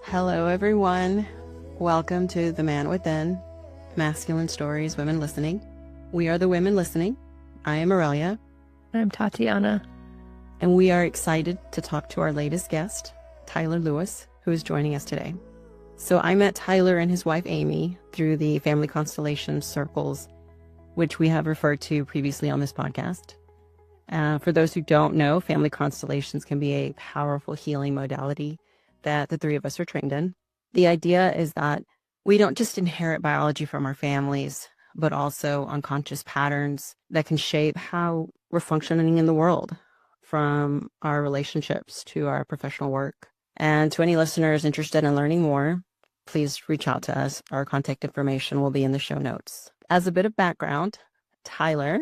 Hello, everyone. Welcome to The Man Within, Masculine Stories, Women Listening. We are the women listening. I am Aurelia. I'm Tatiana. And we are excited to talk to our latest guest, Tyler Lewis, who is joining us today. So I met Tyler and his wife, Amy, through the family constellation circles, which we have referred to previously on this podcast. For those who don't know, family constellations can be a powerful healing modality that the three of us are trained in. The idea is that we don't just inherit biology from our families, but also unconscious patterns that can shape how we're functioning in the world, from our relationships to our professional work. And to any listeners interested in learning more, please reach out to us. Our contact information will be in the show notes. As a bit of background, Tyler,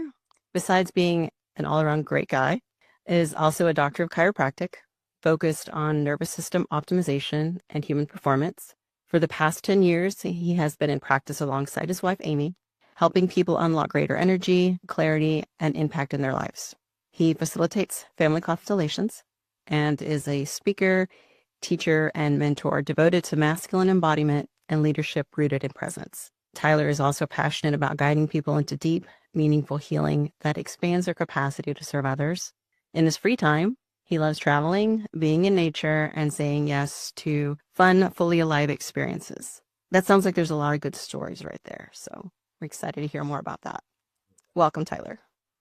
besides being an all-around great guy, is also a doctor of chiropractic, focused on nervous system optimization and human performance. For the past 10 years, he has been in practice alongside his wife, Amy, helping people unlock greater energy, clarity, and impact in their lives. He facilitates family constellations and is a speaker, teacher, and mentor devoted to masculine embodiment and leadership rooted in presence. Tyler is also passionate about guiding people into deep, meaningful healing that expands their capacity to serve others. In his free time, he loves traveling, being in nature, and saying yes to fun, fully alive experiences. That sounds like there's a lot of good stories right there. So we're excited to hear more about that. Welcome, Tyler.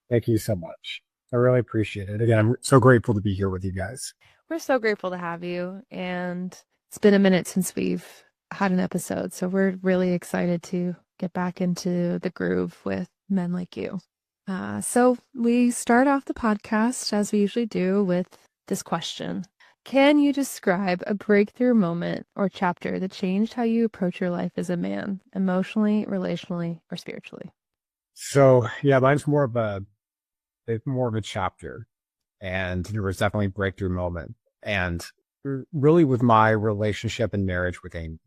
Thank you so much. I really appreciate it. Again, I'm so grateful to be here with you guys. We're so grateful to have you. And it's been a minute since we've had an episode. So we're really excited to get back into the groove with men like you. So we start off the podcast, as we usually do, with this question. Can you describe a breakthrough moment or chapter that changed how you approach your life as a man, emotionally, relationally, or spiritually? So yeah, mine's more of a chapter, and there was definitely a breakthrough moment. And really with my relationship and marriage with Amy,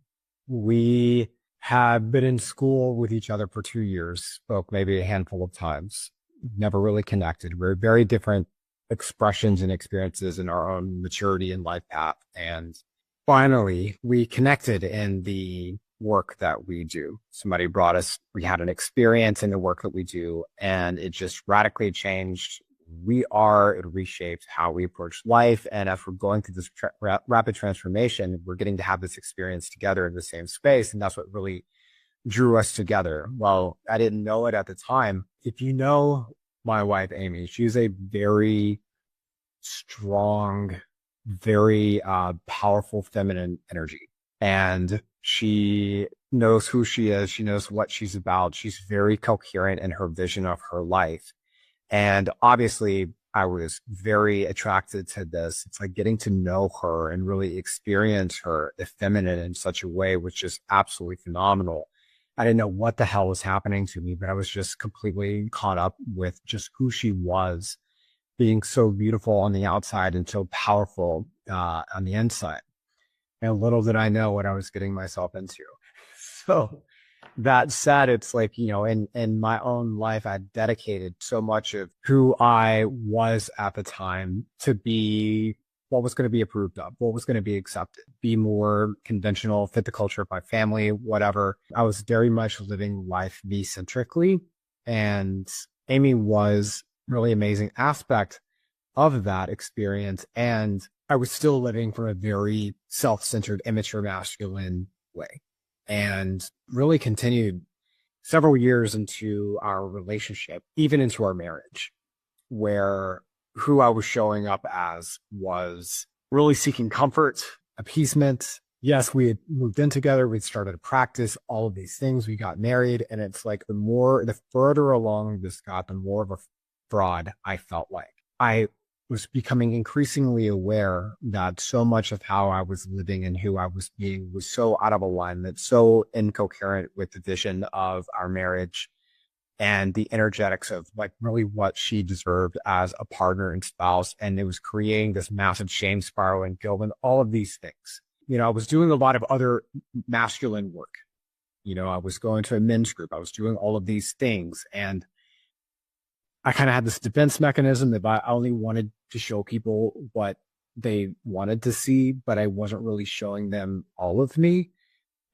we had been in school with each other for 2 years, spoke maybe a handful of times, never really connected. We're very different expressions and experiences in our own maturity and life path. And finally, we connected in the work that we do. Somebody brought us, we had an experience in the work that we do, and it just radically changed it reshaped how we approach life. And as we're going through this rapid transformation, we're getting to have this experience together in the same space. And that's what really drew us together. Well, I didn't know it at the time. If you know my wife, Amy, she's a very strong, very powerful feminine energy. And she knows who she is. She knows what she's about. She's very coherent in her vision of her life. And obviously, I was very attracted to this. It's like getting to know her and really experience her feminine in such a way, which is absolutely phenomenal. I didn't know what the hell was happening to me, but I was just completely caught up with just who she was, being so beautiful on the outside and so powerful on the inside. And little did I know what I was getting myself into. So that said, it's like, in my own life, I dedicated so much of who I was at the time to be what was going to be approved of, what was going to be accepted, be more conventional, fit the culture of my family, whatever. I was very much living life me-centrically. And Amy was a really amazing aspect of that experience. And I was still living from a very self-centered, immature, masculine way. And really continued several years into our relationship, even into our marriage, where who I was showing up as was really seeking comfort, appeasement. Yes, we had moved in together. We'd started to practice all of these things. We got married. And it's like the further along this got, the more of a fraud I felt like. I was becoming increasingly aware that so much of how I was living and who I was being was so out of alignment, so incoherent with the vision of our marriage and the energetics of like really what she deserved as a partner and spouse. And it was creating this massive shame spiral and guilt and all of these things. I was doing a lot of other masculine work. I was going to a men's group. I was doing all of these things. And I kind of had this defense mechanism that I only wanted to show people what they wanted to see, but I wasn't really showing them all of me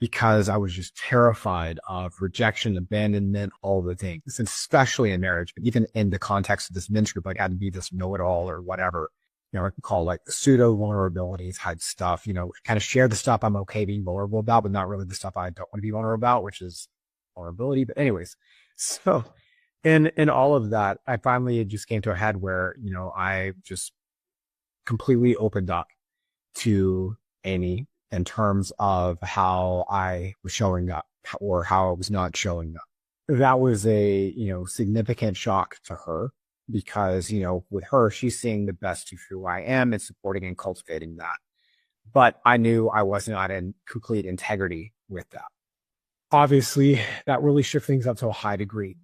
because I was just terrified of rejection, abandonment, all the things, and especially in marriage, but even in the context of this men's group, like I had to be this know-it-all or whatever, I can call like pseudo vulnerability type stuff, kind of share the stuff I'm okay being vulnerable about, but not really the stuff I don't want to be vulnerable about, which is vulnerability. But anyways, so in all of that, I finally just came to a head where, I just completely opened up to Amy in terms of how I was showing up or how I was not showing up. That was a, significant shock to her because, with her, she's seeing the best of who I am and supporting and cultivating that. But I knew I was not in complete integrity with that. Obviously, that really shook things up to a high degree.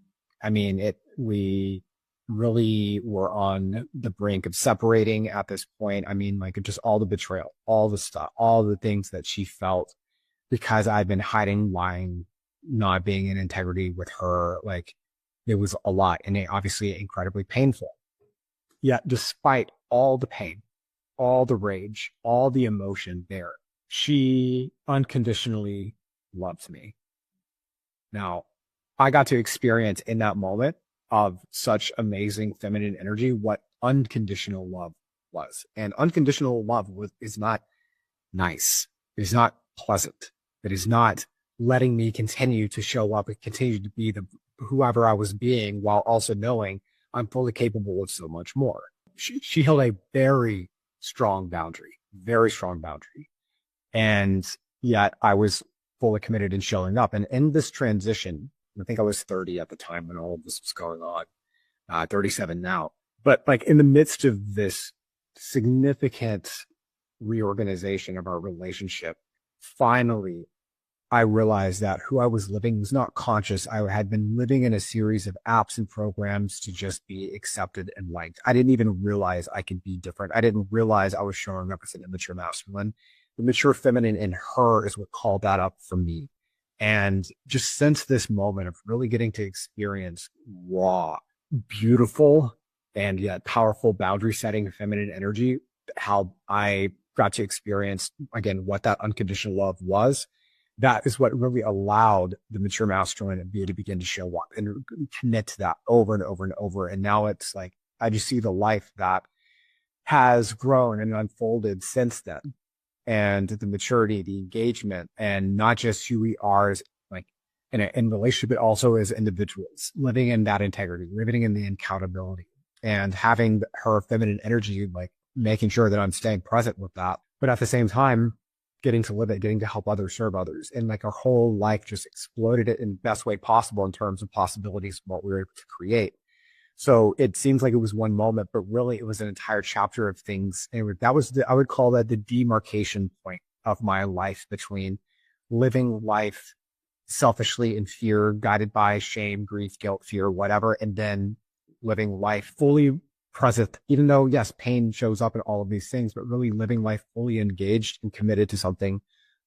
I mean, we really were on the brink of separating at this point. I mean, like just all the betrayal, all the stuff, all the things that she felt because I'd been hiding, lying, not being in integrity with her. Like it was a lot and obviously incredibly painful. Yet despite all the pain, all the rage, all the emotion there, she unconditionally loved me. Now, I got to experience in that moment of such amazing feminine energy what unconditional love was. And unconditional love is not nice. It is not pleasant. It is not letting me continue to show up and continue to be the whoever I was being while also knowing I'm fully capable of so much more. She held a very strong boundary. And yet I was fully committed in showing up. And in this transition, I think I was 30 at the time when all of this was going on, 37 now. But like in the midst of this significant reorganization of our relationship, finally, I realized that who I was living was not conscious. I had been living in a series of apps and programs to just be accepted and liked. I didn't even realize I could be different. I didn't realize I was showing up as an immature masculine. The mature feminine in her is what called that up for me. And just since this moment of really getting to experience raw, beautiful, and yet powerful boundary setting feminine energy, how I got to experience, again, what that unconditional love was, that is what really allowed the mature masculine in me to begin to show up and commit to that over and over and over. And now it's like, I just see the life that has grown and unfolded since then. And the maturity, the engagement, and not just who we are as like in relationship, but also as individuals, living in that integrity, living in the accountability, and having her feminine energy, like making sure that I'm staying present with that. But at the same time, getting to live it, getting to help others, serve others. And like our whole life just exploded it in the best way possible in terms of possibilities of what we were able to create. So it seems like it was one moment, but really it was an entire chapter of things. And that was I would call that the demarcation point of my life between living life selfishly in fear, guided by shame, grief, guilt, fear, whatever, and then living life fully present, even though, yes, pain shows up in all of these things, but really living life fully engaged and committed to something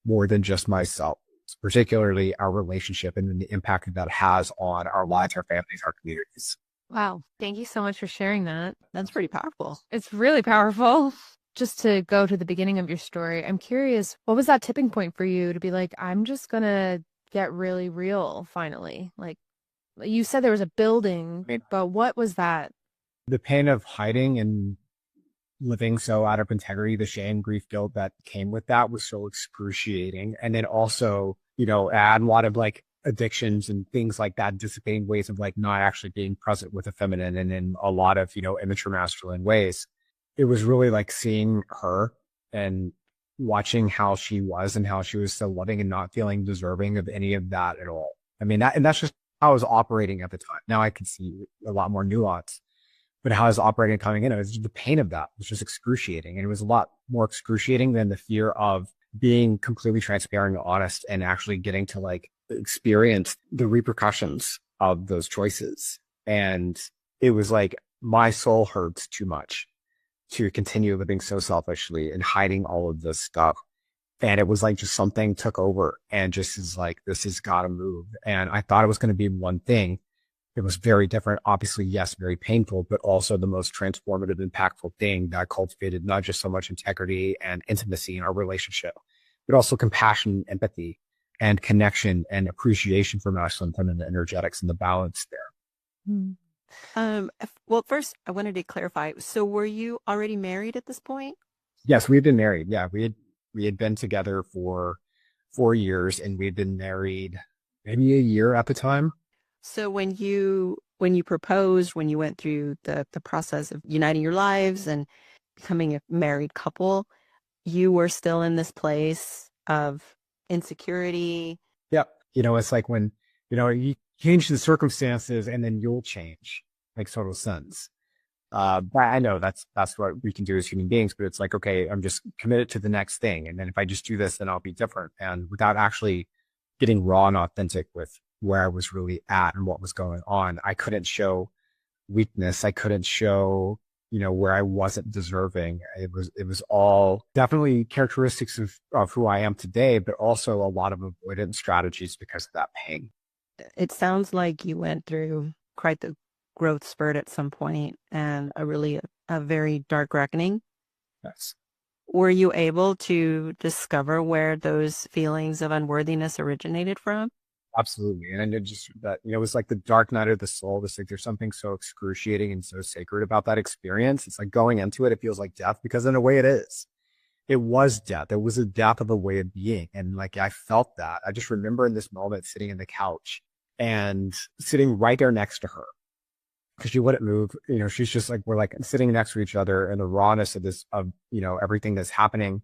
more than just myself, particularly our relationship and the impact that has on our lives, our families, our communities. Wow. Thank you so much for sharing that. That's pretty powerful. It's really powerful. Just to go to the beginning of your story, I'm curious, what was that tipping point for you to be like, I'm just going to get really real finally? Like you said there was a building, but what was that? The pain of hiding and living so out of integrity, the shame, grief, guilt that came with that was so excruciating. And then also, add a lot of like addictions and things like that, dissipating ways of like not actually being present with the feminine and in a lot of, immature masculine ways. It was really like seeing her and watching how she was and how she was so loving and not feeling deserving of any of that at all. I mean, that's just how I was operating at the time. Now I can see a lot more nuance, but how I was operating and coming in, it was just the pain of that was just excruciating. And it was a lot more excruciating than the fear of being completely transparent and honest and actually getting to like experience the repercussions of those choices. And it was like, my soul hurts too much to continue living so selfishly and hiding all of this stuff. And it was like just something took over and just is like, this has got to move. And I thought it was going to be one thing, It was very different. Obviously, yes, very painful, but also the most transformative, impactful thing that cultivated not just so much integrity and intimacy in our relationship, but also compassion, empathy, and connection and appreciation for masculine, feminine energetics and the balance there. Mm. Well, first, I wanted to clarify. So were you already married at this point? Yes, we had been married. Yeah, we had been together for 4 years, and we had been married maybe a year at the time. So when you proposed, when you went through the process of uniting your lives and becoming a married couple, you were still in this place of insecurity. Yep. It's like when, you change the circumstances and then you'll change. Makes total sense. But I know that's what we can do as human beings, but it's like, okay, I'm just committed to the next thing. And then if I just do this, then I'll be different. And without actually getting raw and authentic with where I was really at and what was going on, I couldn't show weakness. I couldn't show, where I wasn't deserving. It was all definitely characteristics of who I am today, but also a lot of avoidance strategies because of that pain. It sounds like you went through quite the growth spurt at some point and a very dark reckoning. Yes. Were you able to discover where those feelings of unworthiness originated from? Absolutely. And it just that, it was like the dark night of the soul. It's like there's something so excruciating and so sacred about that experience. It's like going into it, it feels like death because in a way it is. It was death. It was a death of a way of being. And like I felt that. I just remember in this moment sitting in the couch and sitting right there next to her because she wouldn't move. She's just like, we're like sitting next to each other, and the rawness of this, everything that's happening.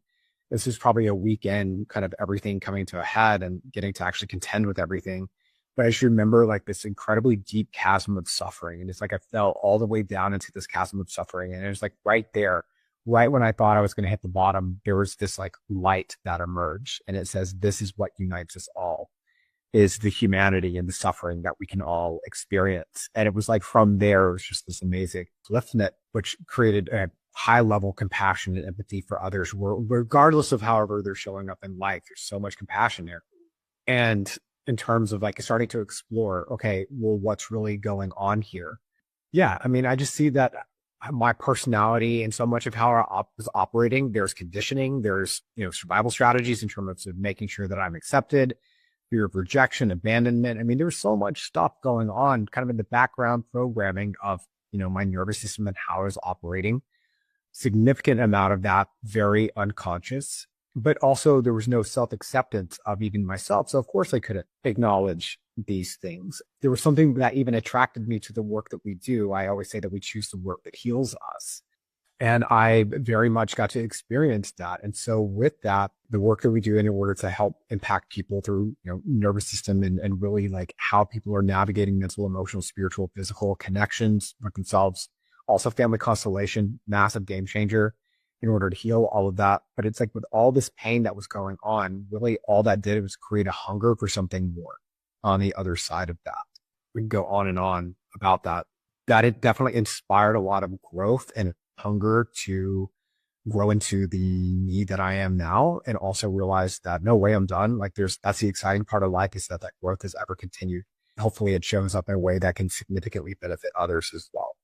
This is probably a weekend, kind of everything coming to a head and getting to actually contend with everything. But I just remember like this incredibly deep chasm of suffering. And it's like I fell all the way down into this chasm of suffering. And it was like right there, right when I thought I was going to hit the bottom, there was this like light that emerged. And it says, this is what unites us all, is the humanity and the suffering that we can all experience. And it was like from there, it was just this amazing lift net, which created a high level compassion and empathy for others, regardless of however they're showing up in life. There's so much compassion there. And in terms of like starting to explore, okay, well, what's really going on here? Yeah. I mean, I just see that my personality and so much of how I was operating, there's conditioning, there's, survival strategies in terms of making sure that I'm accepted, fear of rejection, abandonment. I mean, there's so much stuff going on kind of in the background programming of, my nervous system and how I was operating. Significant amount of that very unconscious, but also there was no self-acceptance of even myself. So of course I couldn't acknowledge these things. There was something that even attracted me to the work that we do. I always say that we choose the work that heals us. And I very much got to experience that. And so with that, the work that we do in order to help impact people through, nervous system and really like how people are navigating mental, emotional, spiritual, physical connections with themselves. Also family constellation, massive game changer in order to heal all of that. But it's like with all this pain that was going on, really all that did was create a hunger for something more on the other side of that. We can go on and on about that. That it definitely inspired a lot of growth and hunger to grow into the me that I am now, and also realize that no way I'm done. Like that's the exciting part of life, is that growth has ever continued. Hopefully it shows up in a way that can significantly benefit others as well.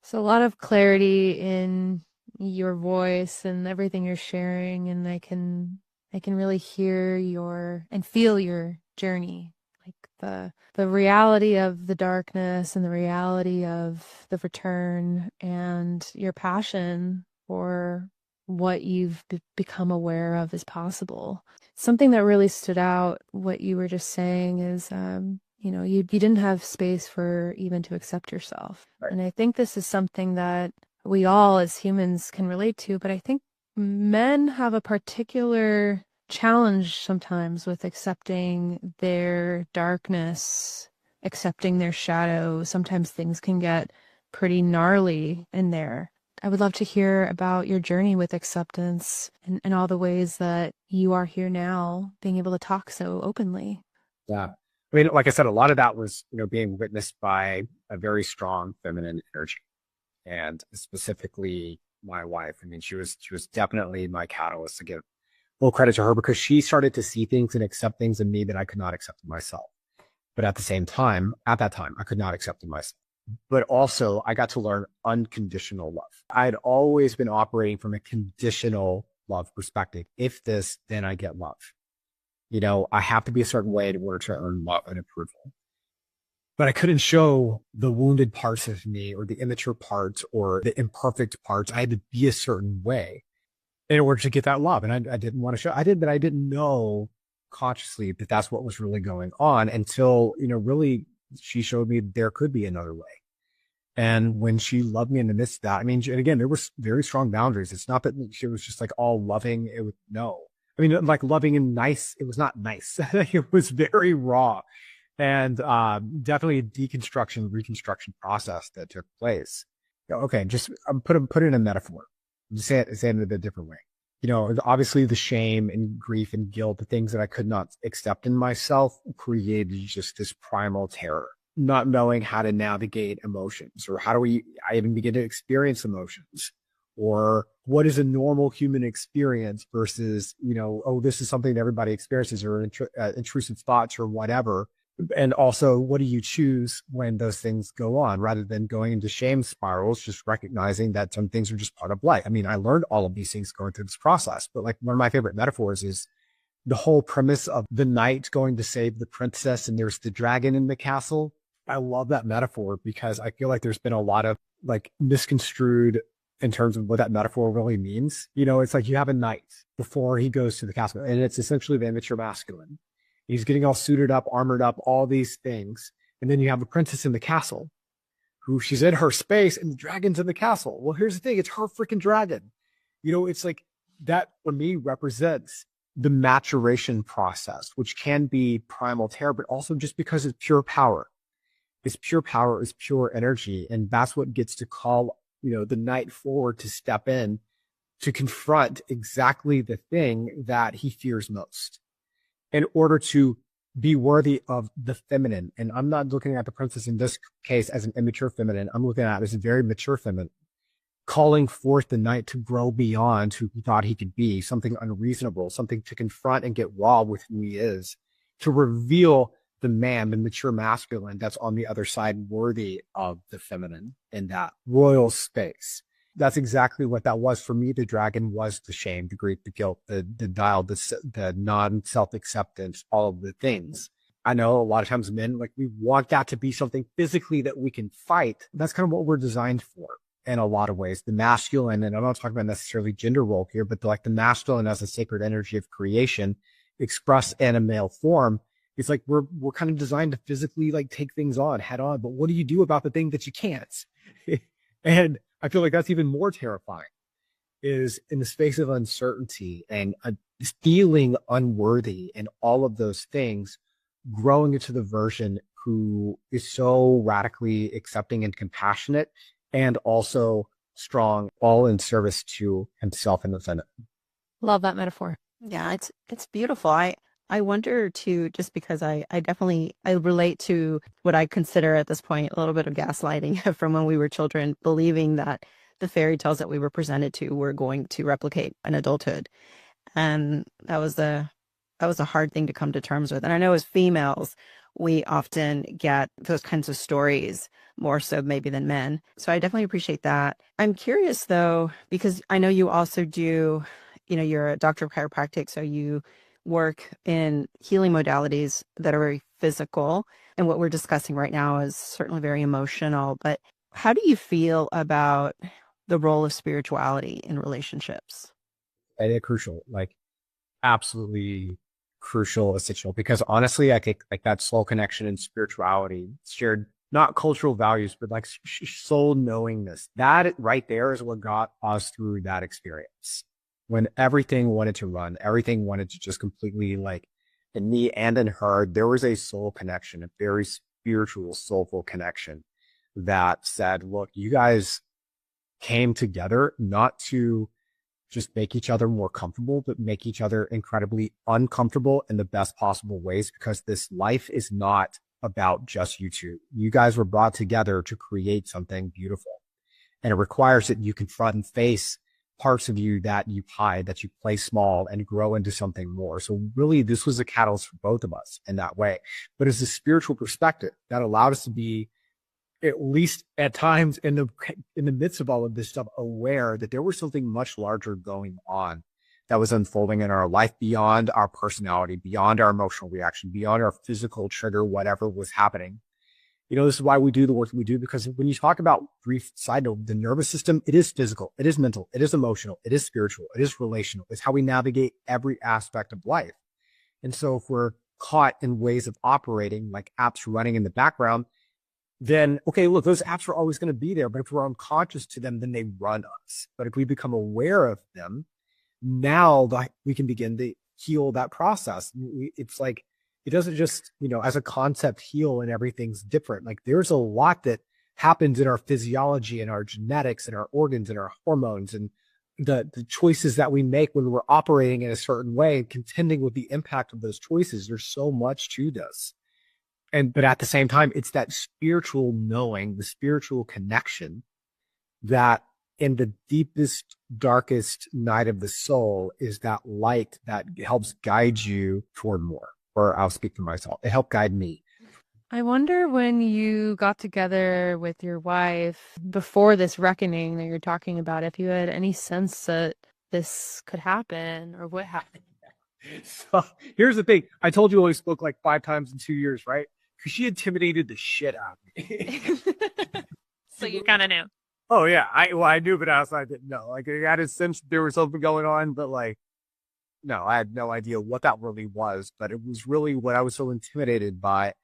So a lot of clarity in your voice and everything you're sharing, and I can really hear and feel your journey, like the reality of the darkness and the reality of the return and your passion for what you've become aware of is possible. Something that really stood out, what you were just saying, is you didn't have space for even to accept yourself. Right. And I think this is something that we all as humans can relate to, but I think men have a particular challenge sometimes with accepting their darkness, accepting their shadow. Sometimes things can get pretty gnarly in there. I would love to hear about your journey with acceptance and all the ways that you are here now, being able to talk so openly. Yeah. I mean, like I said, a lot of that was, being witnessed by a very strong feminine energy, and specifically my wife. I mean, she was definitely my catalyst, to give full credit to her, because she started to see things and accept things in me that I could not accept in myself. But at the same time, at that time, I could not accept myself. But also I got to learn unconditional love. I'd always been operating from a conditional love perspective. If this, then I get love. I have to be a certain way in order to earn love and approval. But I couldn't show the wounded parts of me or the immature parts or the imperfect parts. I had to be a certain way in order to get that love. And I didn't want to show, but I didn't know consciously that that's what was really going on until, really she showed me there could be another way. And when she loved me in the midst of that, and again, there was very strong boundaries. It's not that she was just like all loving. No. Like loving and nice. It was not nice. It was very raw, and definitely a deconstruction, reconstruction process that took place. Okay, just put it in a metaphor. Just say it in a bit different way. Obviously the shame and grief and guilt, the things that I could not accept in myself, created just this primal terror. Not knowing how to navigate emotions, or how do I even begin to experience emotions, or what is a normal human experience versus, this is something that everybody experiences, or intrusive thoughts or whatever. And also, what do you choose when those things go on, rather than going into shame spirals, just recognizing that some things are just part of life. I learned all of these things going through this process, but like one of my favorite metaphors is the whole premise of the knight going to save the princess and there's the dragon in the castle. I love that metaphor because I feel like there's been a lot of like misconstrued in terms of what that metaphor really means. It's like you have a knight before he goes to the castle, and it's essentially the immature masculine. He's getting all suited up, armored up, all these things. And then you have a princess in the castle who she's in her space and the dragon's in the castle. Well, here's the thing. It's her freaking dragon. It's like that for me represents the maturation process, which can be primal terror, but also just because it's pure power. It's pure power, it's pure energy. And that's what gets to call, the knight forward to step in to confront exactly the thing that he fears most in order to be worthy of the feminine. And I'm not looking at the princess in this case as an immature feminine. I'm looking at it as a very mature feminine, calling forth the knight to grow beyond who he thought he could be, something unreasonable, something to confront and get raw with who he is, to reveal the man, the mature masculine that's on the other side, worthy of the feminine in that royal space. That's exactly what that was for me. The dragon was the shame, the grief, the guilt, the denial, the non-self-acceptance, all of the things. I know a lot of times men, like, we want that to be something physically that we can fight. That's kind of what we're designed for in a lot of ways. The masculine, and I'm not talking about necessarily gender role here, but the masculine as a sacred energy of creation expressed in a male form. It's like we're kind of designed to physically take things on head on, but what do you do about the thing that you can't? And I feel like that's even more terrifying, is in the space of uncertainty and feeling unworthy and all of those things, growing into the version who is so radically accepting and compassionate and also strong, all in service to himself and the feminine. Love that metaphor. Yeah, it's beautiful. I wonder too, just because I relate to what I consider at this point a little bit of gaslighting from when we were children, believing that the fairy tales that we were presented to were going to replicate an adulthood. And that was a hard thing to come to terms with. And I know as females, we often get those kinds of stories more so maybe than men. So I definitely appreciate that. I'm curious though, because I know you also do, you're a doctor of chiropractic, so you work in healing modalities that are very physical. And what we're discussing right now is certainly very emotional. But how do you feel about the role of spirituality in relationships? And it's crucial, absolutely crucial, essential, because honestly, I think that soul connection and spirituality, shared, not cultural values, but soul knowingness, that right there is what got us through that experience. When everything wanted to run, everything wanted to just completely, in me and in her, there was a soul connection, a very spiritual, soulful connection that said, look, you guys came together not to just make each other more comfortable, but make each other incredibly uncomfortable in the best possible ways, because this life is not about just you two. You guys were brought together to create something beautiful, and it requires that you confront and face parts of you that you hide, that you play small and grow into something more. So really, this was a catalyst for both of us in that way. But it's a spiritual perspective that allowed us to be, at least at times in the midst of all of this stuff, aware that there was something much larger going on that was unfolding in our life beyond our personality, beyond our emotional reaction, beyond our physical trigger, whatever was happening. This is why we do the work that we do, because when you talk about, brief side note, the nervous system, it is physical, it is mental, it is emotional, it is spiritual, it is relational. It's how we navigate every aspect of life. And so if we're caught in ways of operating like apps running in the background, then, okay, look, those apps are always going to be there. But if we're unconscious to them, then they run us. But if we become aware of them, now we can begin to heal that process. It's like, it doesn't just, as a concept heal and everything's different. Like there's a lot that happens in our physiology and our genetics and our organs and our hormones and the choices that we make when we're operating in a certain way, contending with the impact of those choices. There's so much to this. But at the same time, it's that spiritual knowing, the spiritual connection that in the deepest, darkest night of the soul is that light that helps guide you toward more. Or I'll speak for myself. It helped guide me. I wonder when you got together with your wife before this reckoning that you're talking about, if you had any sense that this could happen or would happen. So here's the thing. I told you I only spoke like 5 times in 2 years, right? Because she intimidated the shit out of me. So you kind of knew. Oh, yeah. I knew, but I didn't know. Like, I had a sense there was something going on, but like, no, I had no idea what that really was. But it was really what I was so intimidated by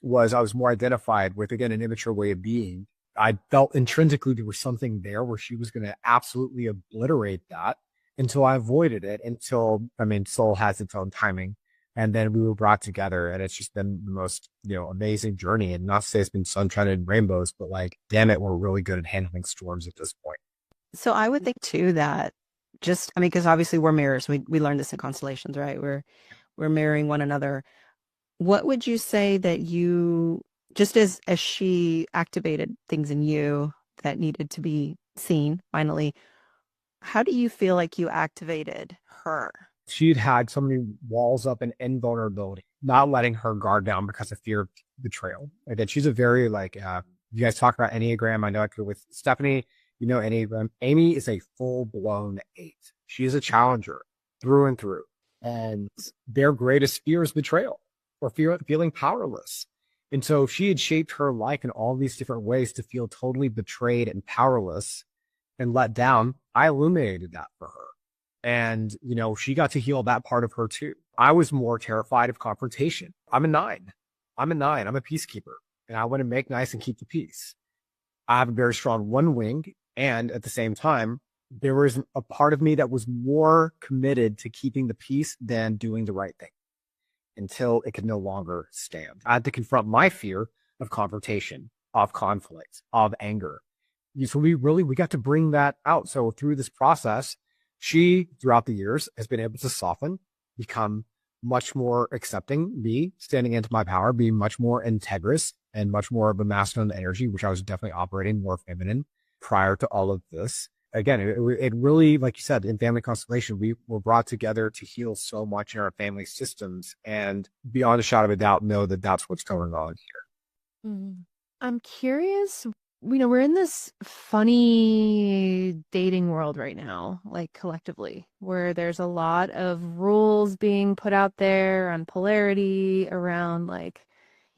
was I was more identified with, again, an immature way of being. I felt intrinsically there was something there where she was going to absolutely obliterate that until I avoided it soul has its own timing. And then we were brought together, and it's just been the most, amazing journey. And not to say it's been sunshine and rainbows, but like, damn it, we're really good at handling storms at this point. So I would think too that because obviously we're mirrors. We learned this in constellations, right? We're mirroring one another. What would you say that you, just as she activated things in you that needed to be seen finally, how do you feel like you activated her? She'd had so many walls up and invulnerability, not letting her guard down because of fear of betrayal. Again, she's a very you guys talk about Enneagram. I know I could with Stephanie, Enneagram. Amy is a full-blown 8. She is a challenger through and through. And their greatest fear is betrayal or feeling powerless. And so she had shaped her life in all these different ways to feel totally betrayed and powerless and let down. I illuminated that for her. And, she got to heal that part of her too. I was more terrified of confrontation. I'm a 9. I'm a peacekeeper, and I want to make nice and keep the peace. I have a very strong one wing. And at the same time, there was a part of me that was more committed to keeping the peace than doing the right thing until it could no longer stand. I had to confront my fear of confrontation, of conflict, of anger. So we got to bring that out. So through this process, she, throughout the years, has been able to soften, become much more accepting, me standing into my power, being much more integrous and much more of a masculine energy, which I was definitely operating more feminine prior to all of this. Again, it really, like you said, in family constellation, we were brought together to heal so much in our family systems, and beyond a shadow of a doubt, know that that's what's going on here. I'm curious. We're in this funny dating world right now, like collectively, where there's a lot of rules being put out there on polarity around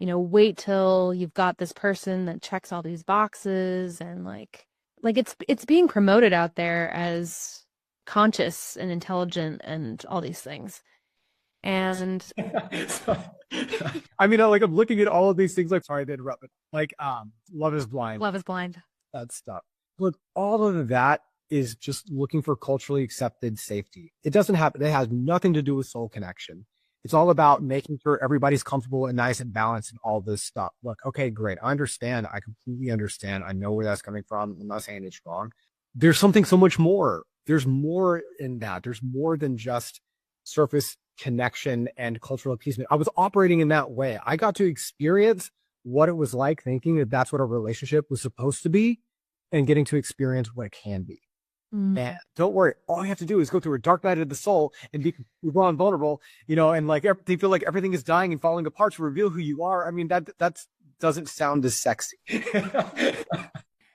wait till you've got this person that checks all these boxes, and like it's being promoted out there as conscious and intelligent and all these things. And I'm looking at all of these things, sorry to interrupt, but Love is Blind. Love is Blind. That stuff. Look, all of that is just looking for culturally accepted safety. It has nothing to do with soul connection. It's all about making sure everybody's comfortable and nice and balanced and all this stuff. Look, okay, great. I understand. I completely understand. I know where that's coming from. I'm not saying it's wrong. There's something so much more. There's more in that. There's more than just surface connection and cultural appeasement. I was operating in that way. I got to experience what it was like thinking that that's what a relationship was supposed to be, and getting to experience what it can be. And don't worry, all you have to do is go through a dark night of the soul and be raw and vulnerable, and like they feel like everything is dying and falling apart to reveal who you are. I mean, that doesn't sound as sexy.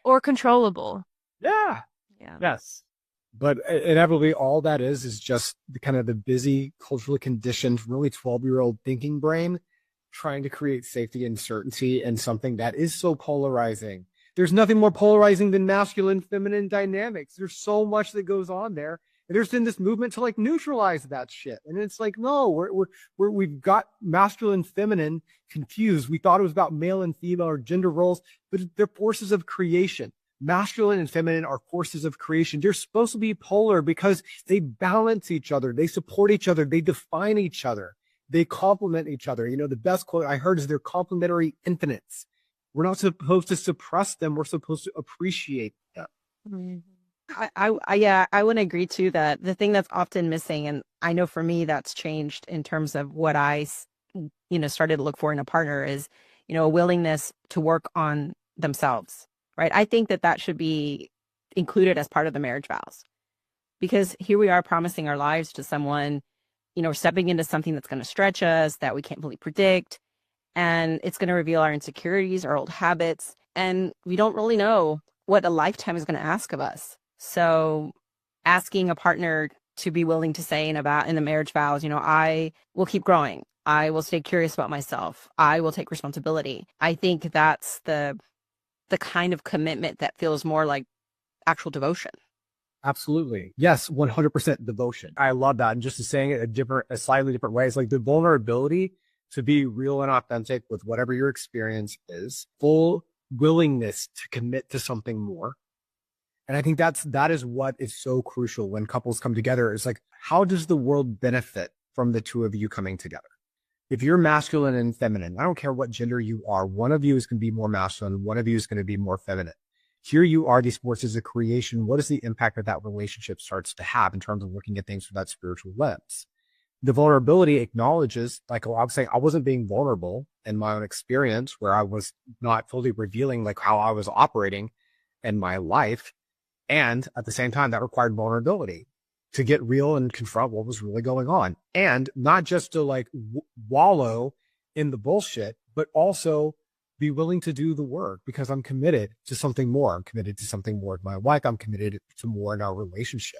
Or controllable. Yeah. Yeah. Yes. But inevitably, all that is just the busy, culturally conditioned, really 12-year-old thinking brain trying to create safety and certainty in something that is so polarizing. There's nothing more polarizing than masculine, feminine dynamics. There's so much that goes on there. And there's been this movement to like neutralize that shit. And it's like, no, we've got masculine, feminine confused. We thought it was about male and female or gender roles, but they're forces of creation. Masculine and feminine are forces of creation. They're supposed to be polar because they balance each other. They support each other. They define each other. They complement each other. The best quote I heard is they're complementary infinites. We're not supposed to suppress them. We're supposed to appreciate them. I would agree too that the thing that's often missing, and I know for me that's changed in terms of what I, started to look for in a partner is, a willingness to work on themselves, right? I think that should be included as part of the marriage vows, because here we are promising our lives to someone, stepping into something that's going to stretch us, that we can't fully predict. And it's going to reveal our insecurities, our old habits, and we don't really know what a lifetime is going to ask of us. So asking a partner to be willing to say in the marriage vows, I will keep growing. I will stay curious about myself. I will take responsibility. I think that's the kind of commitment that feels more like actual devotion. Absolutely. Yes, 100% devotion. I love that. And just to saying it a slightly different way, it's like the vulnerability to be real and authentic with whatever your experience is, full willingness to commit to something more. And I think that is what is so crucial when couples come together. It's like, how does the world benefit from the two of you coming together? If you're masculine and feminine, I don't care what gender you are, one of you is going to be more masculine, one of you is going to be more feminine. Here you are, these forces of creation. What is the impact that relationship starts to have in terms of looking at things through that spiritual lens? The vulnerability acknowledges, like I was saying, I wasn't being vulnerable in my own experience where I was not fully revealing like how I was operating in my life. And at the same time, that required vulnerability to get real and confront what was really going on. And not just to like wallow in the bullshit, but also be willing to do the work because I'm committed to something more. I'm committed to something more with my wife. I'm committed to more in our relationship.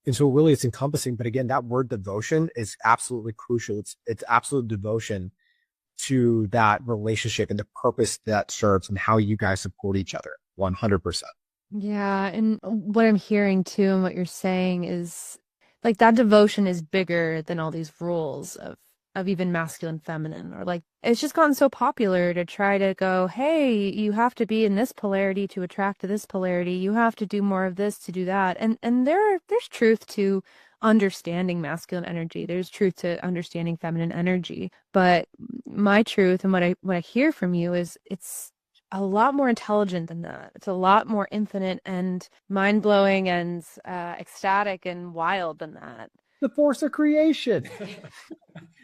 And so really it's encompassing. But again, that word devotion is absolutely crucial. It's absolute devotion to that relationship and the purpose that serves and how you guys support each other 100%. Yeah. And what I'm hearing too, and what you're saying is like that devotion is bigger than all these rules of even masculine, feminine, or like it's just gotten so popular to try to go, hey, you have to be in this polarity to attract to this polarity. You have to do more of this to do that. And there's truth to understanding masculine energy. There's truth to understanding feminine energy. But my truth and what I hear from you is it's a lot more intelligent than that. It's a lot more infinite and mind-blowing and ecstatic and wild than that. The force of creation.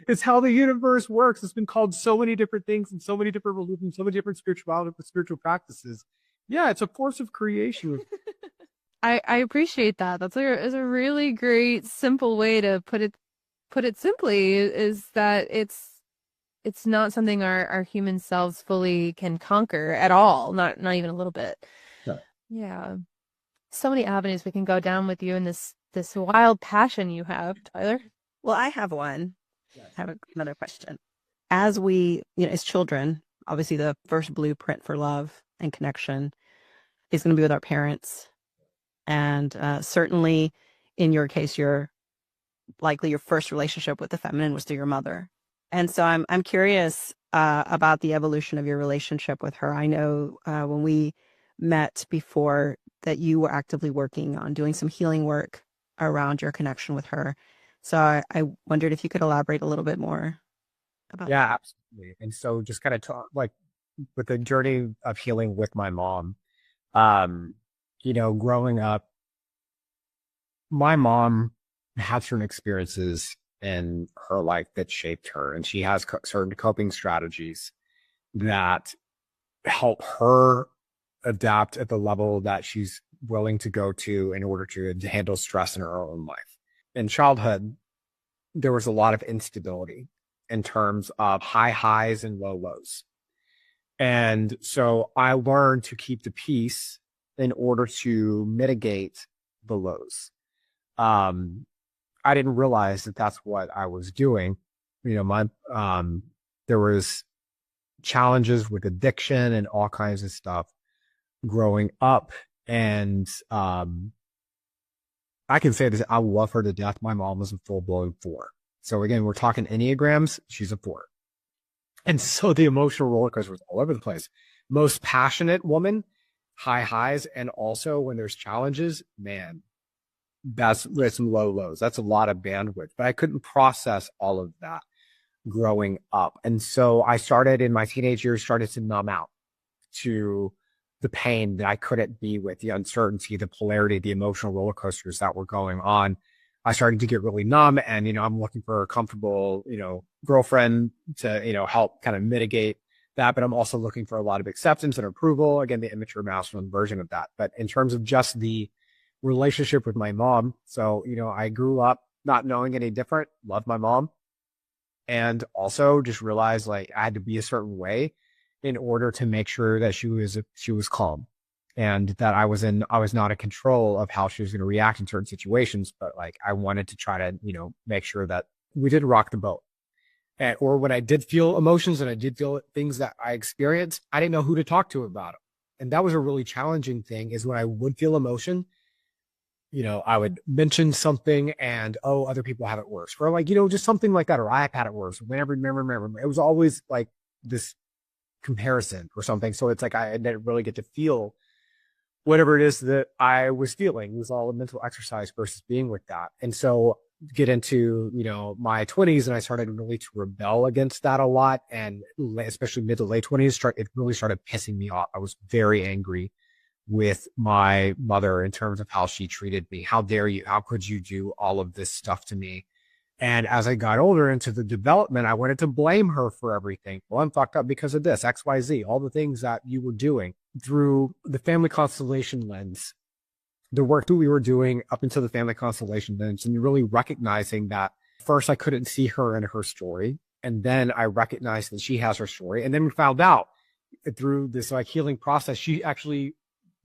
It's how the universe works. It's been called so many different things and so many different religions, so many different spiritual practices. Yeah, it's a force of creation. I appreciate that. That's a really great, simple way to put it simply, is that it's not something our human selves fully can conquer at all. Not even a little bit. No. Yeah. So many avenues we can go down with you in this wild passion you have, Tyler. Well, I have one. Yes. I have another question. As we, as children, obviously the first blueprint for love and connection is going to be with our parents. And certainly in your case, your first relationship with the feminine was through your mother. And so I'm curious about the evolution of your relationship with her. I know when we met before that you were actively working on doing some healing work around your connection with her. So I wondered if you could elaborate a little bit more about that. Yeah, absolutely. And so just kind of talk like with the journey of healing with my mom, growing up, my mom had certain experiences in her life that shaped her, and she has certain coping strategies that help her adapt at the level that she's willing to go to in order to handle stress in her own life. In childhood, there was a lot of instability in terms of high highs and low lows. And so I learned to keep the peace in order to mitigate the lows. I didn't realize that that's what I was doing. There was challenges with addiction and all kinds of stuff growing up. And, I can say this, I love her to death. My mom was a full-blown 4. So again, we're talking Enneagrams. She's a 4. And so the emotional roller coaster was all over the place. Most passionate woman, high highs. And also when there's challenges, man, that's some low lows. That's a lot of bandwidth, but I couldn't process all of that growing up. And so I started in my teenage years, started to numb out to the pain that I couldn't be with, the uncertainty, the polarity, the emotional roller coasters that were going on. I started to get really numb, and, I'm looking for a comfortable, girlfriend to, help kind of mitigate that. But I'm also looking for a lot of acceptance and approval. Again, the immature masculine version of that. But in terms of just the relationship with my mom. So, I grew up not knowing any different, loved my mom, and also just realized like I had to be a certain way in order to make sure that she was calm, and that I was not in control of how she was going to react in certain situations. But like, I wanted to try to, make sure that we did rock the boat. Or when I did feel emotions and I did feel things that I experienced, I didn't know who to talk to about them. And that was a really challenging thing, is when I would feel emotion, I would mention something and, oh, other people have it worse. Or like, just something like that. Or I've had it worse. Remember. It was always like this comparison or something. So it's like, I didn't really get to feel whatever it is that I was feeling. It was all a mental exercise versus being with that. And so get into, my 20s, and I started really to rebel against that a lot. And especially mid to late 20s, it really started pissing me off. I was very angry with my mother in terms of how she treated me. How dare you? How could you do all of this stuff to me? And as I got older into the development, I wanted to blame her for everything. Well, I'm fucked up because of this, X, Y, Z, all the things that you were doing. Through the family constellation lens, the work that we were doing up until the family constellation lens, and really recognizing that first I couldn't see her in her story. And then I recognized that she has her story. And then we found out through this like healing process, she actually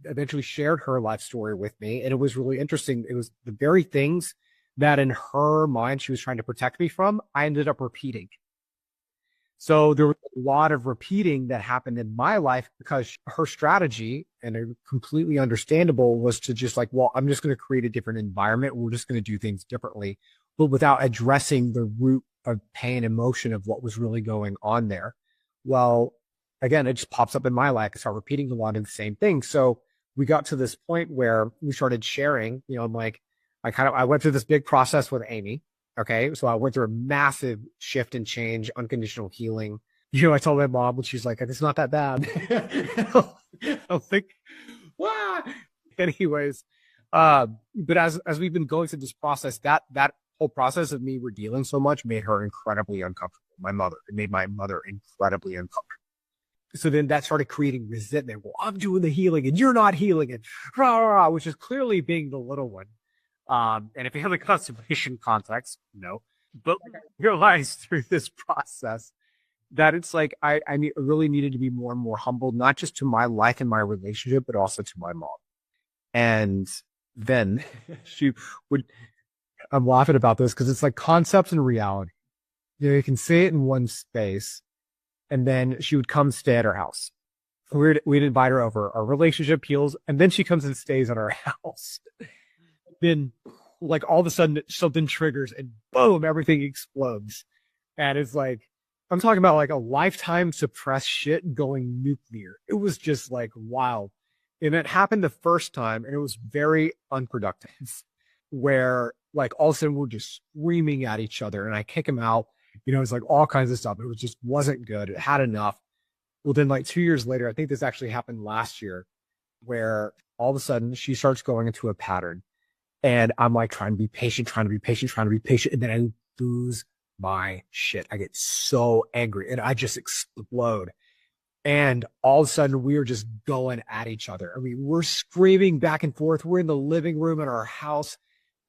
eventually shared her life story with me. And it was really interesting. It was the very things that in her mind she was trying to protect me from, I ended up repeating. So there was a lot of repeating that happened in my life, because her strategy, and completely understandable, was to just like, well, I'm just going to create a different environment. We're just going to do things differently, but without addressing the root of pain, emotion of what was really going on there. Well, again, it just pops up in my life. I start repeating a lot of the same things. So we got to this point where we started sharing, I'm like, I went through this big process with Amy. Okay. So I went through a massive shift and change, unconditional healing. I told my mom, when she's like, it's not that bad. I'll think, wow. Anyways, but as we've been going through this process, that whole process of me redealing so much made her incredibly uncomfortable. It made my mother incredibly uncomfortable. So then that started creating resentment. Well, I'm doing the healing and you're not healing it, which is clearly being the little one. And if you have the constipation context, no, but I realized through this process that it's like, I really needed to be more and more humble, not just to my life and my relationship, but also to my mom. And then I'm laughing about this because it's like concepts and reality. You can say it in one space, and then she would come stay at our house. We'd invite her over. Our relationship heals, and then she comes and stays at our house. Then like all of a sudden something triggers and boom, everything explodes. And it's like, I'm talking about like a lifetime suppressed shit going nuclear. It was just like wild. And it happened the first time, and it was very unproductive, where like all of a sudden we're just screaming at each other, and I kick him out. It's like all kinds of stuff. It wasn't good. It had enough. Well, then like 2 years later, I think this actually happened last year, where all of a sudden she starts going into a pattern. And I'm like trying to be patient. And then I lose my shit. I get so angry and I just explode. And all of a sudden, we were just going at each other. I mean, we're screaming back and forth. We're in the living room in our house.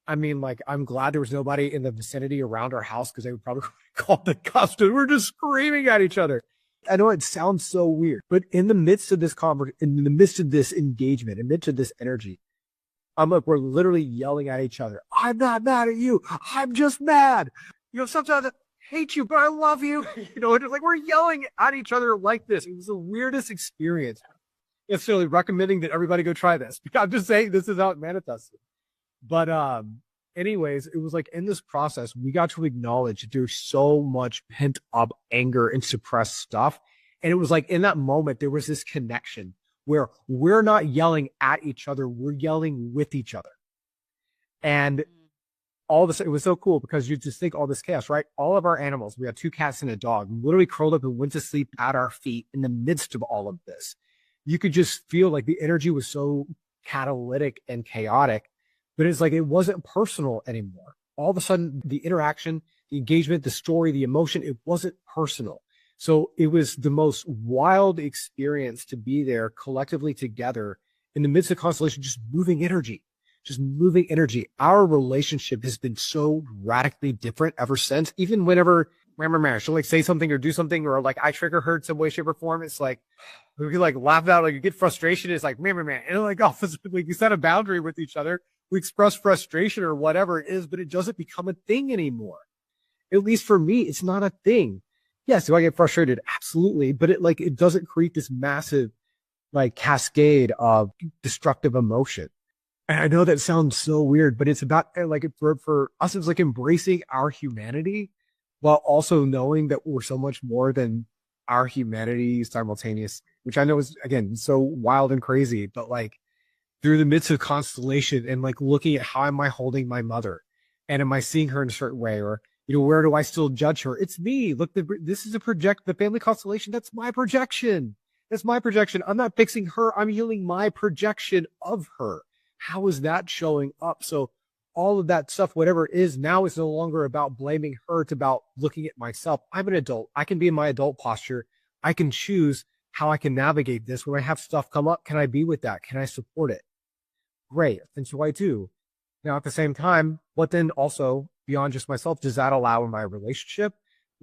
I mean, like, I'm glad there was nobody in the vicinity around our house because they would probably call the cops. We're just screaming at each other. I know it sounds so weird, but in the midst of this in the midst of this engagement, in the midst of this energy, we're literally yelling at each other. I'm not mad at you. I'm just mad. Sometimes I hate you, but I love you. It's like we're yelling at each other like this. It was the weirdest experience. Necessarily recommending that everybody go try this. I'm just saying this is how it manifested. But anyways, it was like in this process, we got to acknowledge that there's so much pent up anger and suppressed stuff. And it was like in that moment, there was this connection where we're not yelling at each other, we're yelling with each other. And all this, it was so cool because you just think all this chaos, right? All of our animals, we had 2 cats and a dog, literally curled up and went to sleep at our feet in the midst of all of this. You could just feel like the energy was so catalytic and chaotic, but it's like it wasn't personal anymore. All of a sudden, the interaction, the engagement, the story, the emotion, it wasn't personal. So it was the most wild experience to be there collectively together in the midst of constellation, just moving energy. Our relationship has been so radically different ever since. Even whenever she'll like say something or do something, or like I trigger her in some way, shape, or form, it's like we can like laugh out, like you get frustration. It's like and like like you set a boundary with each other. We express frustration or whatever it is, but it doesn't become a thing anymore. At least for me, it's not a thing. Yes, do I get frustrated? Absolutely. But it doesn't create this massive like cascade of destructive emotion. And I know that sounds so weird, but it's about like for us, it's like embracing our humanity while also knowing that we're so much more than our humanity simultaneous, which I know is again so wild and crazy, but like through the midst of constellation and like looking at how am I holding my mother, and am I seeing her in a certain way, or where do I still judge her? It's me. Look, this is the family constellation. That's my projection. I'm not fixing her. I'm healing my projection of her. How is that showing up? So all of that stuff, whatever it is, now is no longer about blaming her. It's about looking at myself. I'm an adult. I can be in my adult posture. I can choose how I can navigate this. When I have stuff come up, can I be with that? Can I support it? Great. And so I do. Now, at the same time, what then also beyond just myself, does that allow in my relationship?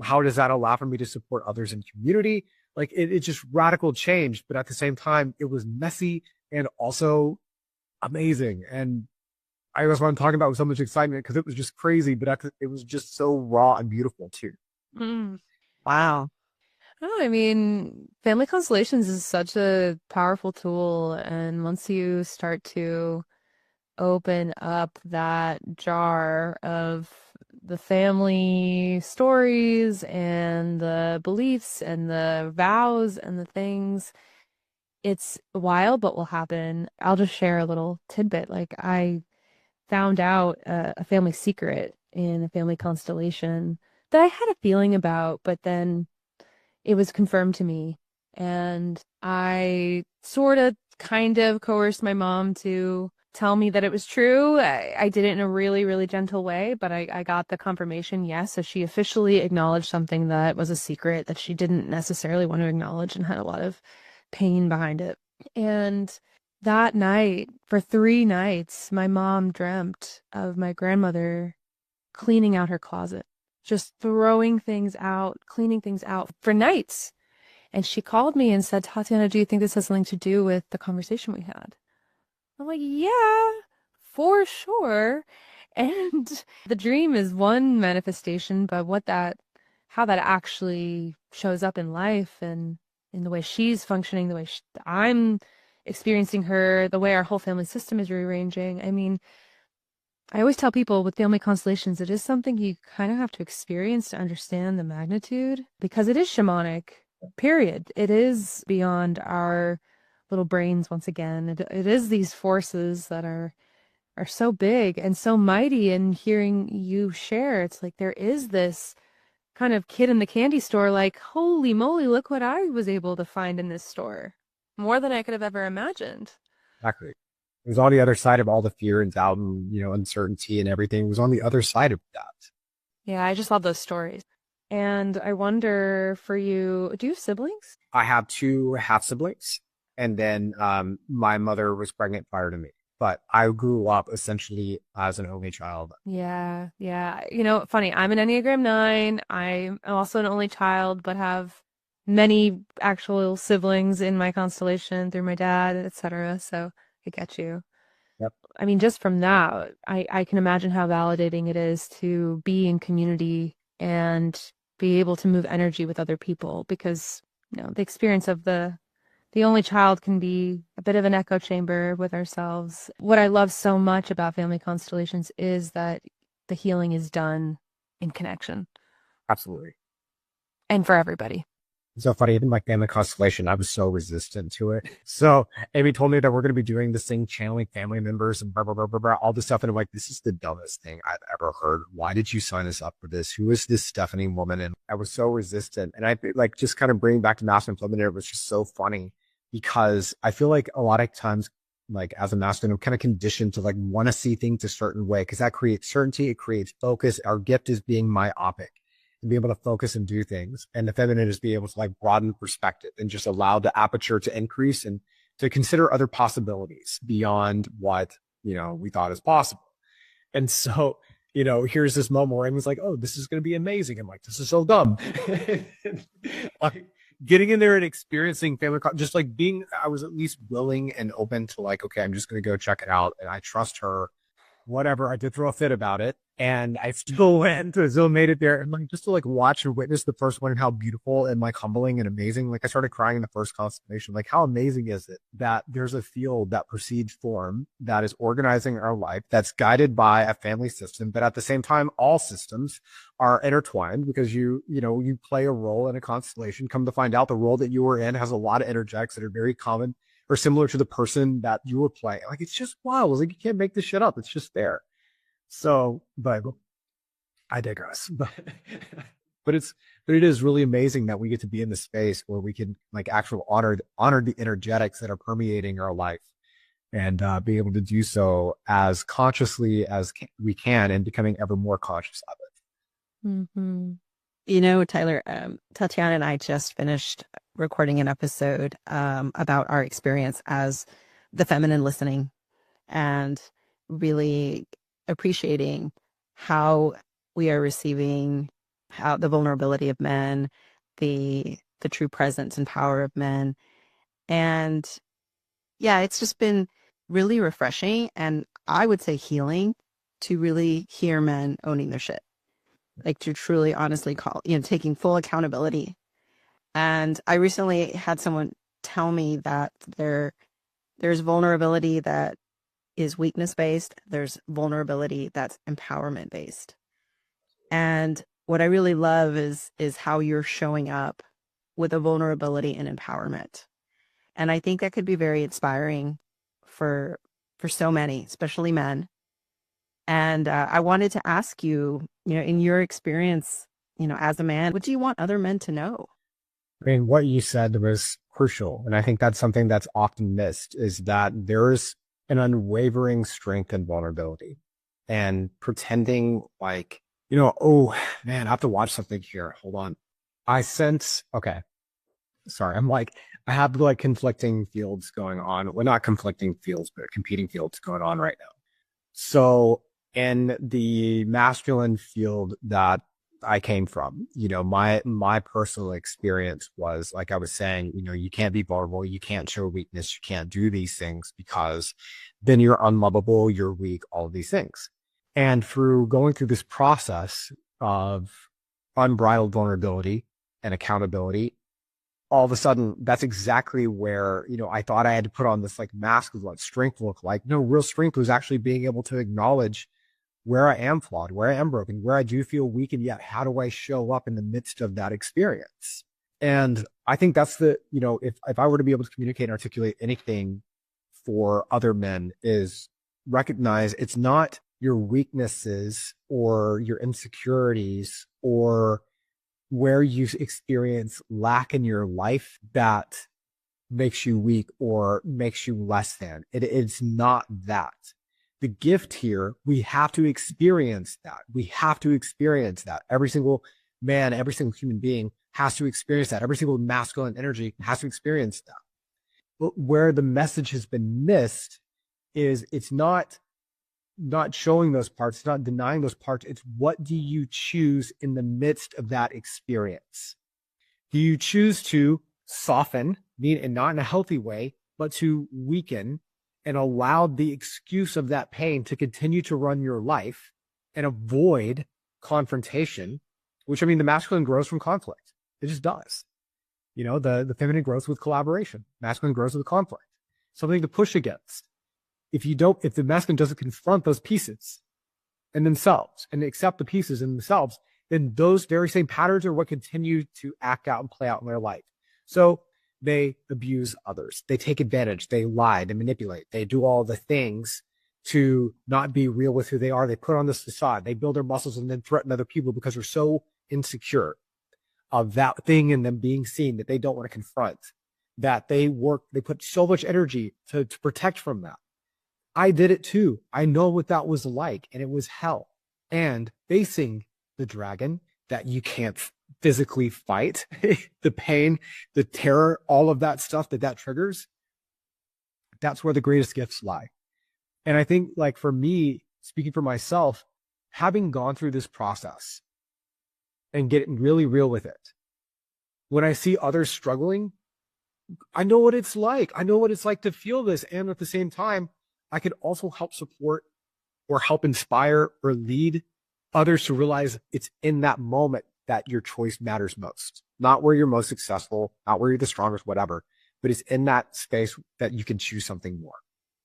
How does that allow for me to support others in community? Like it just radical change, but at the same time, it was messy and also amazing. And I was what I'm talking about with so much excitement because it was just crazy, but it was just so raw and beautiful too. Wow. Oh, I mean, family constellations is such a powerful tool. And once you start to open up that jar of the family stories and the beliefs and the vows and the things, it's wild what will happen. I'll just share a little tidbit. Like I found out a family secret in a family constellation that I had a feeling about, but then it was confirmed to me. And I sort of kind of coerced my mom to tell me that it was true. I did it in a really, really gentle way, but I got the confirmation, yes. So she officially acknowledged something that was a secret that she didn't necessarily want to acknowledge and had a lot of pain behind it. And that night, for 3 nights, my mom dreamt of my grandmother cleaning out her closet, just throwing things out, cleaning things out for nights. And she called me and said, Tatiana, do you think this has something to do with the conversation we had? I'm like, yeah, for sure. And the dream is one manifestation, but how that actually shows up in life and in the way she's functioning, the way I'm experiencing her, the way our whole family system is rearranging. I mean, I always tell people with family constellations, it is something you kind of have to experience to understand the magnitude, because it is shamanic, period. It is beyond our little brains once again. It is these forces that are so big and so mighty. And hearing you share, it's like there is this kind of kid in the candy store, like, holy moly, look what I was able to find in this store. More than I could have ever imagined. Exactly. It was on the other side of all the fear and doubt and, uncertainty and everything. It was on the other side of that. Yeah, I just love those stories. And I wonder for you, do you have siblings? I have two half siblings, and then my mother was pregnant prior to me. But I grew up essentially as an only child. Yeah, yeah. Funny, I'm an Enneagram 9. I'm also an only child, but have many actual siblings in my constellation through my dad, etc. So I get you. Yep. I mean, just from that, I can imagine how validating it is to be in community and be able to move energy with other people because, the experience of the only child can be a bit of an echo chamber with ourselves. What I love so much about family constellations is that the healing is done in connection Absolutely. and for everybody. It's so funny. Even my family constellation, I was so resistant to it. So Amy told me that we're going to be doing this thing, channeling family members and blah, blah, blah, blah, blah, all this stuff. And I'm like, this is the dumbest thing I've ever heard. Why did you sign us up for this? Who is this Stephanie woman? And I was so resistant. And I like just kind of bringing back to masculine feminine, it was just so funny because I feel like a lot of times, like as a masculine, I'm kind of conditioned to like want to see things a certain way because that creates certainty. It creates focus. Our gift is being myopic and be able to focus and do things. And the feminine is be able to like broaden perspective and just allow the aperture to increase and to consider other possibilities beyond what, we thought is possible. And so, here's this moment where I was like, oh, this is going to be amazing. I'm like, this is so dumb. Like, getting in there and experiencing family, just like I was at least willing and open to like, okay, I'm just going to go check it out. And I trust her, whatever. I did throw a fit about it. And I still still made it there. And like, just to like watch and witness the first one and how beautiful and like humbling and amazing. Like I started crying in the first constellation. Like how amazing is it that there's a field that precedes form that is organizing our life, that's guided by a family system, but at the same time, all systems are intertwined because you play a role in a constellation. Come to find out the role that you were in has a lot of energetics that are very common or similar to the person that you were playing. Like, it's just wild. It's like, you can't make this shit up. It's just there. So, but I digress. But it is really amazing that we get to be in the space where we can like actually honor the energetics that are permeating our life and be able to do so as consciously as we can and becoming ever more conscious of it. Mm-hmm. Tyler, Tatiana and I just finished recording an episode about our experience as the feminine listening and really appreciating how we are receiving how the vulnerability of men, the true presence and power of men. And yeah, it's just been really refreshing and I would say healing to really hear men owning their shit. Like to truly honestly call, taking full accountability. And I recently had someone tell me that there's vulnerability that is weakness based. There's vulnerability that's empowerment based. And what I really love is how you're showing up with a vulnerability and empowerment. And I think that could be very inspiring for so many, especially men. And I wanted to ask you, in your experience, as a man, what do you want other men to know? I mean, what you said was crucial. And I think that's something that's often missed is that there's an unwavering strength and vulnerability and pretending like, oh man, I have to watch something here. Hold on. Okay. Sorry. I have like conflicting fields going on. Well, not conflicting fields, but competing fields going on right now. So in the masculine field that I came from, my personal experience was, like I was saying, you can't be vulnerable. You can't show weakness. You can't do these things because then you're unlovable. You're weak, all of these things. And through going through this process of unbridled vulnerability and accountability, all of a sudden, that's exactly where, I thought I had to put on this like mask of what strength looked like. No, real strength was actually being able to acknowledge where I am flawed, where I am broken, where I do feel weak, and yet how do I show up in the midst of that experience? And I think that's if I were to be able to communicate and articulate anything for other men is recognize it's not your weaknesses or your insecurities or where you experience lack in your life that makes you weak or makes you less than. It's not that. The gift here, we have to experience that. We have to experience that. Every single man, every single human being has to experience that. Every single masculine energy has to experience that. But where the message has been missed is it's not showing those parts, not denying those parts. It's what do you choose in the midst of that experience? Do you choose to soften, and not in a healthy way, but to weaken and allow the excuse of that pain to continue to run your life and avoid confrontation, which, I mean, the masculine grows from conflict. It just does. You know, the feminine grows with collaboration. Masculine grows with conflict. Something to push against. If the masculine doesn't confront those pieces in themselves and accept the pieces in themselves, then those very same patterns are what continue to act out and play out in their life. So they abuse others. They take advantage. They lie. They manipulate. They do all the things to not be real with who they are. They put on this facade. They build their muscles and then threaten other people because they're so insecure of that thing in them being seen that they don't want to confront, that they put so much energy to protect from that. I did it too. I know what that was like, and it was hell. And facing the dragon that you can't physically fight, the pain, the terror, all of that stuff that triggers, that's where the greatest gifts lie. And I think, like, for me, speaking for myself, having gone through this process and getting really real with it, when I see others struggling, I know what it's like. I know what it's like to feel this. And at the same time, I can also help support or help inspire or lead others to realize it's in that moment that your choice matters most. Not where you're most successful, not where you're the strongest, whatever, but it's in that space that you can choose something more.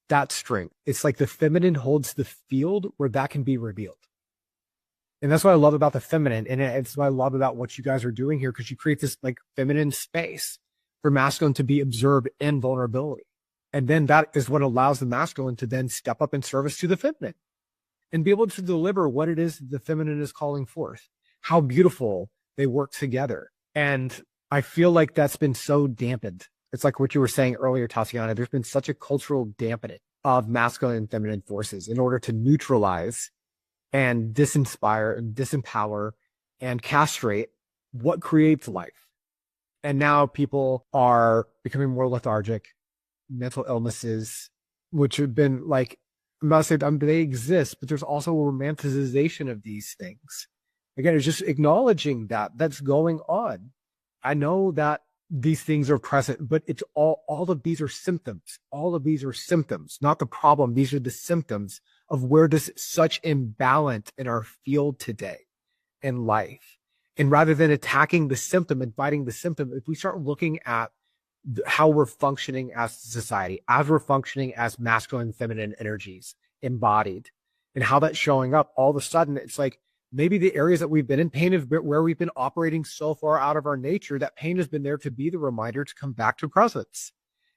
That strength. It's like the feminine holds the field where that can be revealed. And that's what I love about the feminine. And it's what I love about what you guys are doing here, because you create this like feminine space for masculine to be observed in vulnerability. And then that is what allows the masculine to then step up in service to the feminine and be able to deliver what it is the feminine is calling forth, how beautiful they work together. And I feel like that's been so dampened. It's like what you were saying earlier, Tatiana, there's been such a cultural dampening of masculine and feminine forces in order to neutralize and disinspire and disempower and castrate what creates life. And now people are becoming more lethargic, mental illnesses, which have been like, I'm not saying they exist, but there's also a romanticization of these things. Again, it's just acknowledging that that's going on. I know that these things are present, but it's all of these are symptoms. All of these are symptoms, not the problem. These are the symptoms of where there's such imbalance in our field today in life. And rather than attacking the symptom and fighting the symptom, if we start looking at how we're functioning as a society, as we're functioning as masculine and feminine energies embodied, and how that's showing up, all of a sudden, it's like maybe the areas that we've been in, pain is where we've been operating so far out of our nature that pain has been there to be the reminder to come back to presence,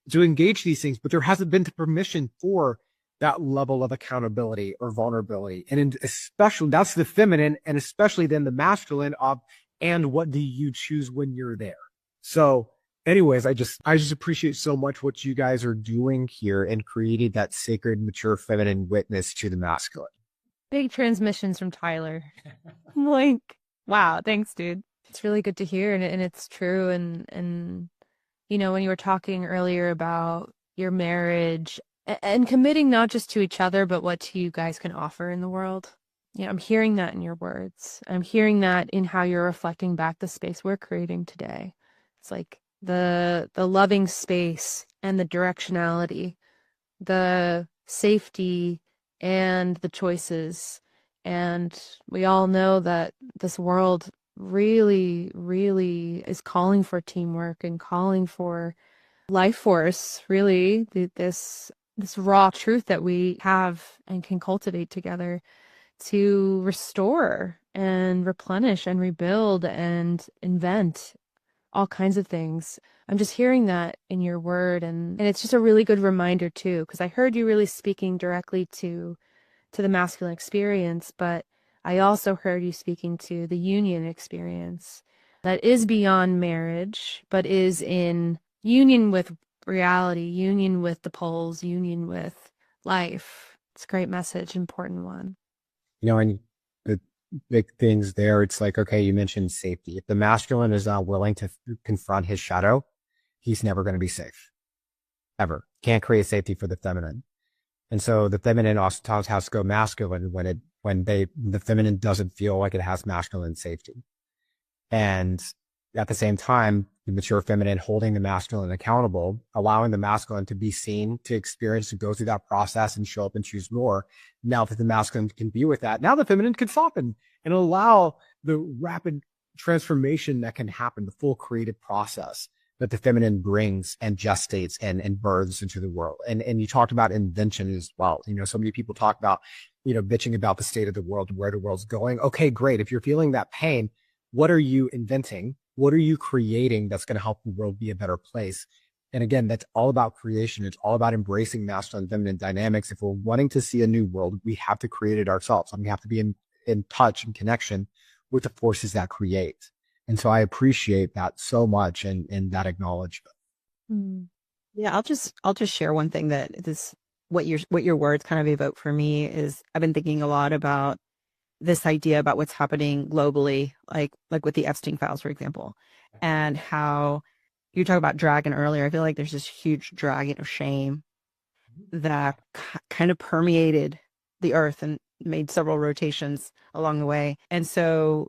to engage these things, but there hasn't been the permission for that level of accountability or vulnerability. And especially, that's the feminine, and especially then the masculine of, and what do you choose when you're there? So anyways, I just appreciate so much what you guys are doing here and creating that sacred, mature, feminine witness to the masculine. Big transmissions from Tyler. I'm like, wow, thanks, dude. It's really good to hear, and it's true. And you know, when you were talking earlier about your marriage and committing not just to each other, but what you guys can offer in the world. Yeah, I'm hearing that in your words. I'm hearing that in how you're reflecting back the space we're creating today. It's like the loving space and the directionality, the safety and the choices. And we all know that this world really, really is calling for teamwork and calling for life force, really, this raw truth that we have and can cultivate together to restore and replenish and rebuild and invent all kinds of things. I'm just hearing that in your word, and it's just a really good reminder too, because I heard you really speaking directly to the masculine experience, but I also heard you speaking to the union experience that is beyond marriage, but is in union with reality, union with the poles, union with life. It's a great message, important one. You know, and big things there. It's like, okay, you mentioned safety. If the masculine is not willing to confront his shadow, he's never going to be safe, ever. Can't create safety for the feminine. And so the feminine oftentimes has to go masculine the feminine doesn't feel like it has masculine safety. And at the same time, the mature feminine holding the masculine accountable, allowing the masculine to be seen, to experience, to go through that process and show up and choose more. Now that the masculine can be with that, now the feminine can soften and allow the rapid transformation that can happen, the full creative process that the feminine brings and gestates and births into the world. And you talked about invention as well. So many people talk about, bitching about the state of the world, where the world's going. Okay, great. If you're feeling that pain, what are you inventing? What are you creating that's going to help the world be a better place? And again, that's all about creation. It's all about embracing masculine and feminine dynamics. If we're wanting to see a new world, we have to create it ourselves. We have to be in touch and connection with the forces that create. And so I appreciate that so much and that acknowledgement. Yeah, I'll just share one thing that what your words kind of evoke for me is I've been thinking a lot about this idea about what's happening globally, like with the Epstein files, for example, and how you talk about dragon earlier. I feel like there's this huge dragon of shame that kind of permeated the earth and made several rotations along the way. And so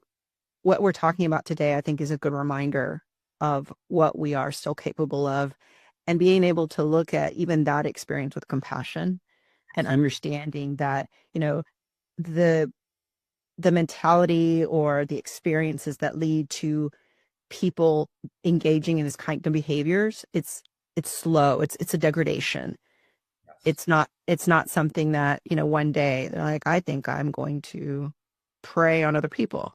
what we're talking about today, I think, is a good reminder of what we are still capable of and being able to look at even that experience with compassion and understanding that, the mentality or the experiences that lead to people engaging in this kind of behaviors, it's slow. It's a degradation. Yes. It's not something that, one day they're like, I think I'm going to prey on other people.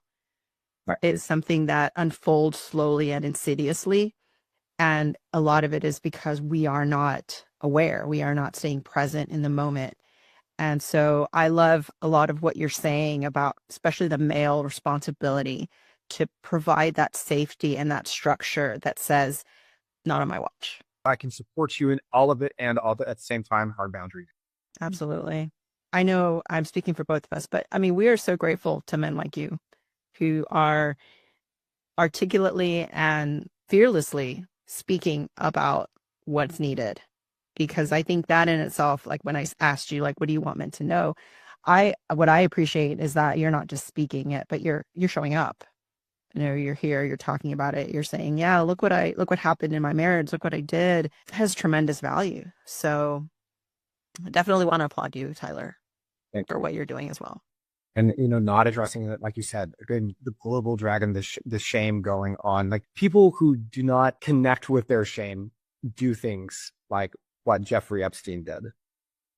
Right. It's something that unfolds slowly and insidiously. And a lot of it is because we are not aware. We are not staying present in the moment. And so I love a lot of what you're saying about especially the male responsibility to provide that safety and that structure that says, not on my watch. I can support you in all of it and all at the same time, hard boundaries. Absolutely. I know I'm speaking for both of us, but I mean, we are so grateful to men like you who are articulately and fearlessly speaking about what's needed. Because I think that in itself, like when I asked you, like, what do you want men to know? What I appreciate is that you're not just speaking it, but you're showing up. You're here, you're talking about it. You're saying, yeah, look what happened in my marriage. Look what I did. It has tremendous value. So I definitely want to applaud you, Tyler, for what you're doing as well. And, not addressing it, like you said, again, the global dragon, the shame going on, like people who do not connect with their shame do things like what Jeffrey Epstein did.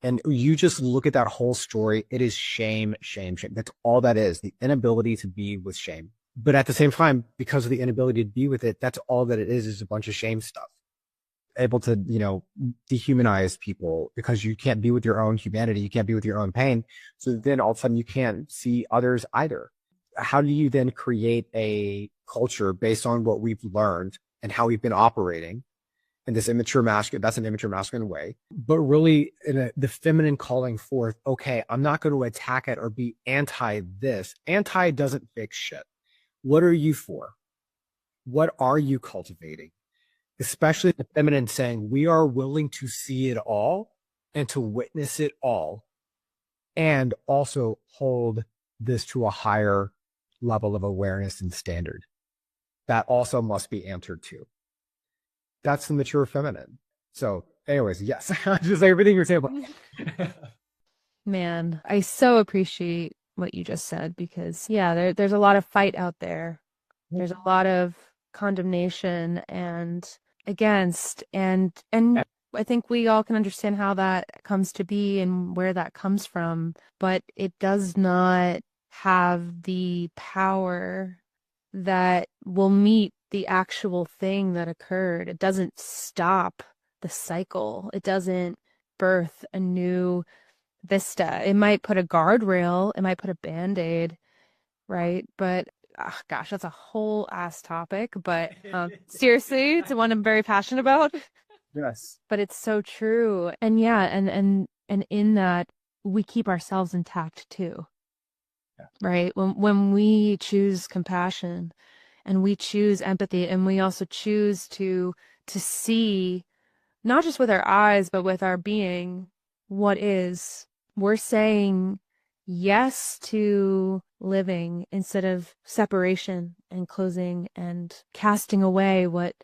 And you just look at that whole story. It is shame, shame, shame. That's all that is, the inability to be with shame. But at the same time, because of the inability to be with it, that's all that it is a bunch of shame stuff. Able to, dehumanize people because you can't be with your own humanity. You can't be with your own pain. So then all of a sudden you can't see others either. How do you then create a culture based on what we've learned and how we've been operating in this immature masculine? That's an immature masculine way, but really the feminine calling forth, okay, I'm not going to attack it or be anti this. Anti doesn't fix shit. What are you for? What are you cultivating? Especially the feminine saying, we are willing to see it all and to witness it all and also hold this to a higher level of awareness and standard. That also must be answered to. That's the mature feminine. So anyways, yes, just like everything you're saying. Man, I so appreciate what you just said because there's a lot of fight out there. There's a lot of condemnation and against and I think we all can understand how that comes to be and where that comes from, but it does not have the power that will meet the actual thing that occurred. It doesn't stop the cycle. It doesn't birth a new vista. It might put a guardrail, it might put a band-aid, right? But gosh, that's a whole ass topic, but seriously, it's one I'm very passionate about. Yes. But it's so true. And yeah, and in that we keep ourselves intact too. right? When we choose compassion and we choose empathy, and we also choose to see, not just with our eyes, but with our being, what is, we're saying yes to living instead of separation and closing and casting away what,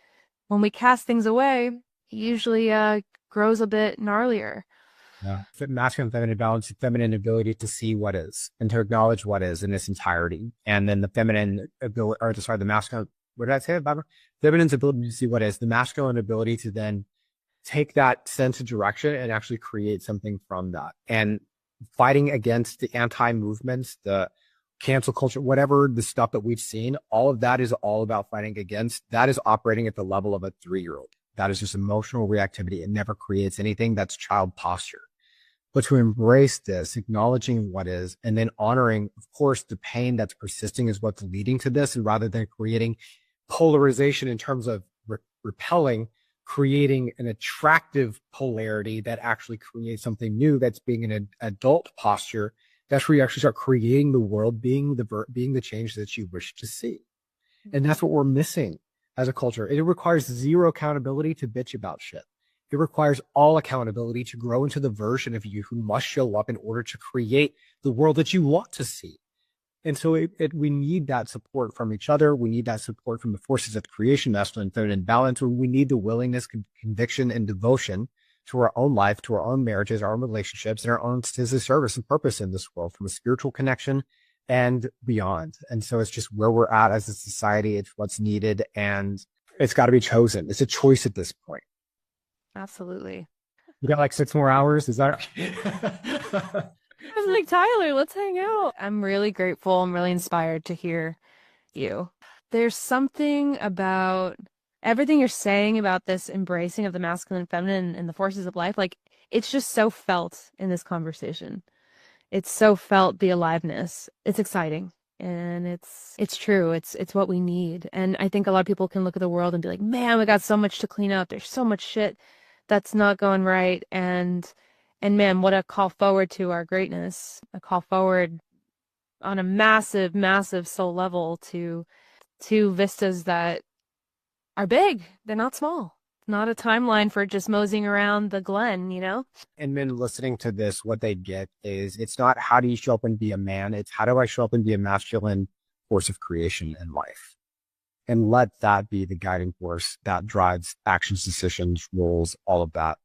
when we cast things away, it usually grows a bit gnarlier. Yeah. Masculine, feminine balance, feminine ability to see what is and to acknowledge what is in its entirety. And then the feminine ability, or sorry, the masculine, what did I say about feminine's ability to see what is, the masculine ability to then take that sense of direction and actually create something from that. And fighting against the anti-movements, the cancel culture, whatever the stuff that we've seen, all of that is all about fighting against. That is operating at the level of a 3-year-old. That is just emotional reactivity. It never creates anything. That's child posture. But to embrace this, acknowledging what is, and then honoring, of course, the pain that's persisting is what's leading to this. And rather than creating polarization in terms of repelling, creating an attractive polarity that actually creates something new, that's being an adult posture. That's where you actually start creating the world, being the change that you wish to see. And that's what we're missing as a culture. It requires zero accountability to bitch about shit. It requires all accountability to grow into the version of you who must show up in order to create the world that you want to see. And so we need that support from each other. We need that support from the forces of creation, masculine and feminine balance. We need the willingness, conviction, and devotion to our own life, to our own marriages, our own relationships, and our own sense of service and purpose in this world, from a spiritual connection and beyond. And so it's just where we're at as a society. It's what's needed, and it's got to be chosen. It's a choice at this point. Absolutely. We got like 6 more hours. Is that? I was like, Tyler, let's hang out. I'm really grateful. I'm really inspired to hear you. There's something about everything you're saying about this embracing of the masculine and feminine and the forces of life. Like, it's just so felt in this conversation. It's so felt, the aliveness. It's exciting. And it's true. It's what we need. And I think a lot of people can look at the world and be like, man, we got so much to clean up. There's so much shit that's not going right. And man, what a call forward to our greatness, a call forward on a massive, massive soul level to vistas that are big. They're not small. Not a timeline for just moseying around the Glen, you know? And men listening to this, what they get is, it's not how do you show up and be a man? It's how do I show up and be a masculine force of creation in life? And let that be the guiding force that drives actions, decisions, roles, all of that,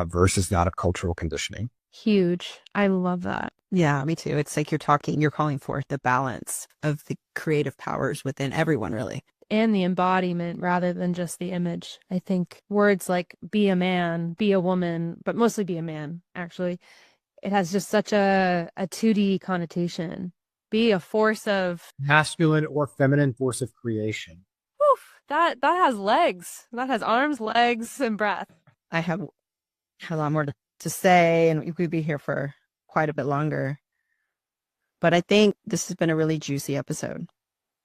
versus that of cultural conditioning. Huge. I love that. Yeah, me too. It's like you're calling forth the balance of the creative powers within everyone, really. And the embodiment rather than just the image. I think words like be a man, be a woman, but mostly be a man, actually. It has just such a 2D connotation. Be a force of masculine or feminine force of creation. Oof, that has legs. That has arms, legs, and breath. I have a lot more to say, and we could be here for quite a bit longer. But I think this has been a really juicy episode.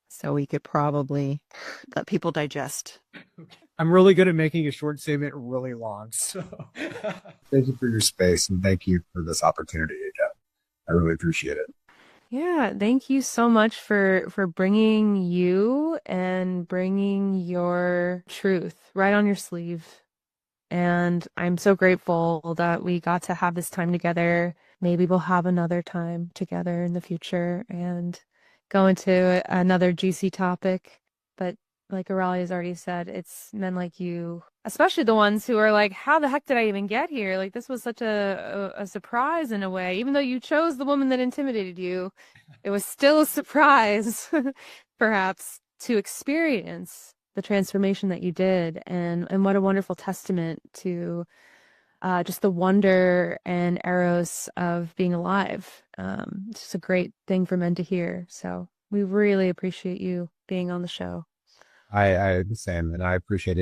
So we could probably let people digest. I'm really good at making a short statement really long. So thank you for your space, and thank you for this opportunity again. I really appreciate it. Yeah, thank you so much for bringing you and bringing your truth right on your sleeve. And I'm so grateful that we got to have this time together. Maybe we'll have another time together in the future and go into another juicy topic. But like Aurelia's already said, it's men like you, especially the ones who are like, how the heck did I even get here? Like, this was such a surprise in a way. Even though you chose the woman that intimidated you, it was still a surprise, perhaps, to experience the transformation that you did. And what a wonderful testament to just the wonder and eros of being alive. It's just a great thing for men to hear. So we really appreciate you being on the show. I the same, and I appreciate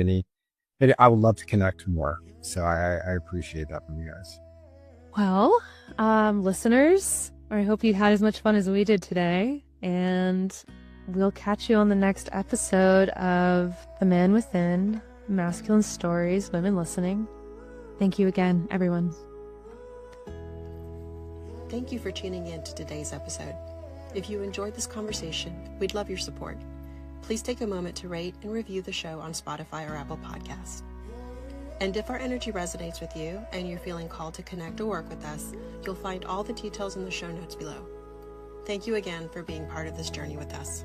I would love to connect more. So I appreciate that from you guys. Well, listeners, I hope you had as much fun as we did today, and we'll catch you on the next episode of The Man Within, Masculine Stories, Women Listening. Thank you again, everyone. Thank you for tuning in to today's episode. If you enjoyed this conversation, we'd love your support. Please take a moment to rate and review the show on Spotify or Apple Podcasts. And if our energy resonates with you and you're feeling called to connect or work with us, you'll find all the details in the show notes below. Thank you again for being part of this journey with us.